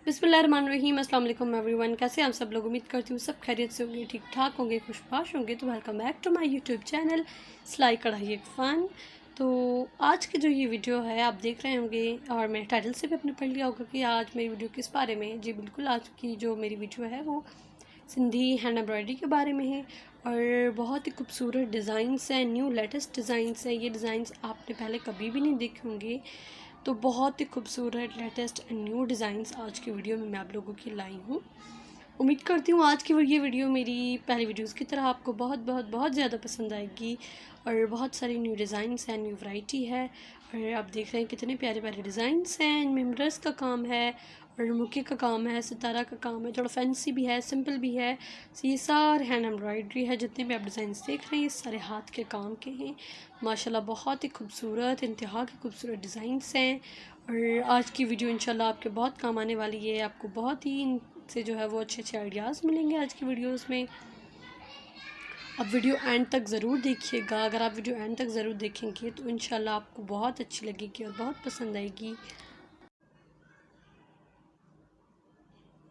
बिस्मिल्लाहिर्रहमानिर्रहीम। अस्सलाम वालेकुम एवरीवन। कैसे आप सब लोग? उम्मीद करती हूँ सब खैरियत से होंगे, ठीक ठाक होंगे, खुशबाश होंगे। तो welcome back to my YouTube channel Silai Kadhai Ek फ़न। तो आज की जो ये वीडियो है आप देख रहे होंगे और मैं टाइटल से भी अपने पढ़ लिया होगा कि आज मेरी वीडियो किस बारे में। जी बिल्कुल, आज की जो मेरी वीडियो है वो सिंधी हैंड एम्ब्रॉयडरी के बारे में है और बहुत ही खूबसूरत डिज़ाइंस हैं, न्यू लेटेस्ट डिज़ाइंस हैं। ये डिज़ाइंस आपने पहले कभी भी नहीं देखे होंगे। तो बहुत ही खूबसूरत लेटेस्ट एंड न्यू डिज़ाइंस आज की वीडियो में मैं आप लोगों की लाई हूँ। उम्मीद करती हूँ आज की ये वीडियो मेरी पहली वीडियोस की तरह आपको बहुत बहुत बहुत ज़्यादा पसंद आएगी और बहुत सारी न्यू डिज़ाइंस हैं, न्यू वैरायटी है। और आप देख रहे हैं कितने प्यारे प्यारे डिज़ाइंस हैं। मिम्बर्स का काम है और मुक्के का काम है, सितारा का काम है, थोड़ा फैंसी भी है, सिंपल भी है। तो ये सारे हैंड एम्ब्रॉयडरी है, जितने भी आप डिज़ाइंस देख रहे हैं ये सारे हाथ के काम के हैं। माशाल्लाह बहुत ही खूबसूरत, इंतहा के खूबसूरत डिज़ाइंस हैं। और आज की वीडियो इंशाल्लाह आपके बहुत काम आने वाली है। आपको बहुत ही से जो है वो अच्छे अच्छे आइडियाज़ मिलेंगे आज की वीडियोस में। अब वीडियो एंड तक ज़रूर देखिएगा। अगर आप वीडियो एंड तक ज़रूर देखेंगे तो इंशाल्लाह आपको बहुत अच्छी लगेगी और बहुत पसंद आएगी।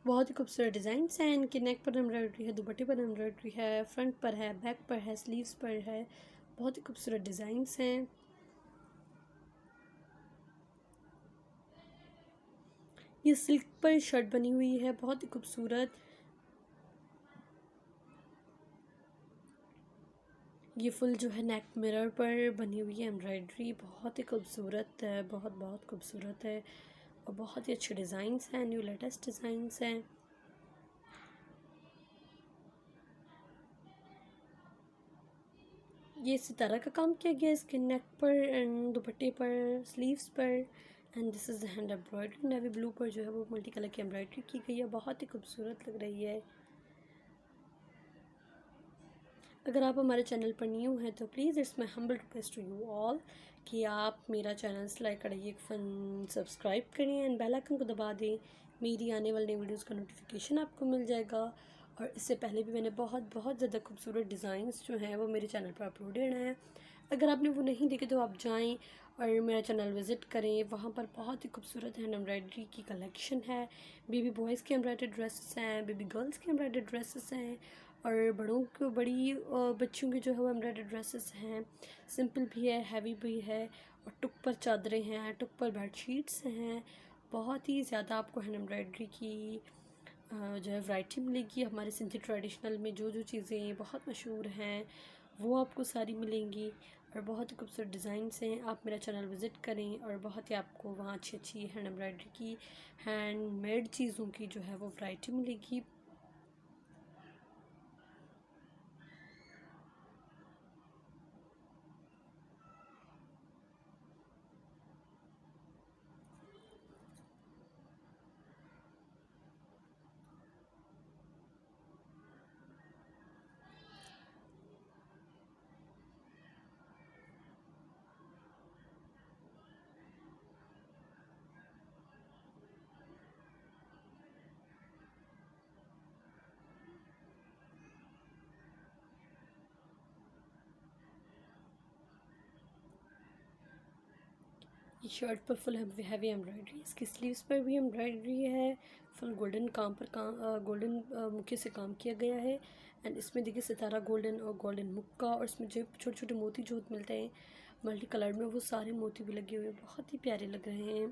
बहुत ही खूबसूरत डिज़ाइंस हैं इनके। नेक पर एम्ब्रॉयडरी है, दुपट्टे पर एम्ब्रॉयडरी है, फ्रंट पर है, बैक पर है, स्लीव्स पर है। बहुत ही खूबसूरत डिज़ाइंस हैं। ये सिल्क पर शर्ट बनी हुई है, बहुत ही खूबसूरत। ये फुल जो है नेक मिरर पर बनी हुई है एम्ब्रॉयडरी, बहुत ही खूबसूरत है, बहुत बहुत खूबसूरत है और बहुत ही अच्छे डिज़ाइंस हैं, न्यू लेटेस्ट डिज़ाइंस हैं। ये सितारा का काम किया गया इसके नेक पर एंड दुपट्टे पर, स्लीव्स पर। And this is the hand embroidery. Navy blue पर जो है वो मल्टी कलर की एम्ब्रॉयडरी की गई है, बहुत ही खूबसूरत लग रही है। अगर आप हमारे चैनल पर न्यू हैं तो please it's my humble request to you all कि आप मेरा channel Silai Kadhai Ek fun subscribe करें एंड बेल आइकन को दबा दें। मेरी आने वाली नई वीडियोज़ का नोटिफिकेशन आपको मिल जाएगा। और इससे पहले भी मैंने बहुत बहुत ज़्यादा खूबसूरत डिज़ाइंस जो हैं वो मेरे चैनल पर अपलोडेड हैं। अगर आपने वो नहीं देखे तो आप जाएं और मेरा चैनल विज़िट करें। वहाँ पर बहुत ही खूबसूरत हैंड एम्ब्रॉयडरी की कलेक्शन है। बेबी बॉयज़ के एम्ब्रॉयडर्ड ड्रेसेस हैं, बेबी गर्ल्स के एम्ब्रॉयडर्ड ड्रेसेस हैं और बड़ों को बड़ी बच्चियों की जो है वो एम्ब्रॉयडर्ड ड्रेसेस हैं। सिंपल भी है, हैवी भी है और टुक पर चादरें हैं, टुक पर बेडशीट्स हैं। बहुत ही ज़्यादा आपको हैंड एम्ब्रॉयडरी की जो है वैरायटी मिलेगी। हमारे सिंधी ट्रेडिशनल में जो जो चीज़ें बहुत मशहूर हैं वो आपको सारी मिलेंगी और बहुत ही खूबसूरत डिज़ाइंस हैं। आप मेरा चैनल विज़िट करें और बहुत ही आपको वहाँ अच्छी अच्छी हैंड एम्ब्रॉयडरी की, हैंडमेड चीज़ों की जो है वो वैरायटी मिलेगी। ये शर्ट पर फुल हैवी एम्ब्रॉयडरी, इसकी स्लीव्स पर भी एम्ब्रॉयडरी है। फुल गोल्डन काम पर गोल्डन मुक्के से काम किया गया है। एंड इसमें देखिए सितारा गोल्डन और गोल्डन मुक्का और इसमें जो छोटे छोटे मोती जो मिलते हैं मल्टी कलर में वो सारे मोती भी लगे हुए हैं, बहुत ही प्यारे लग रहे हैं।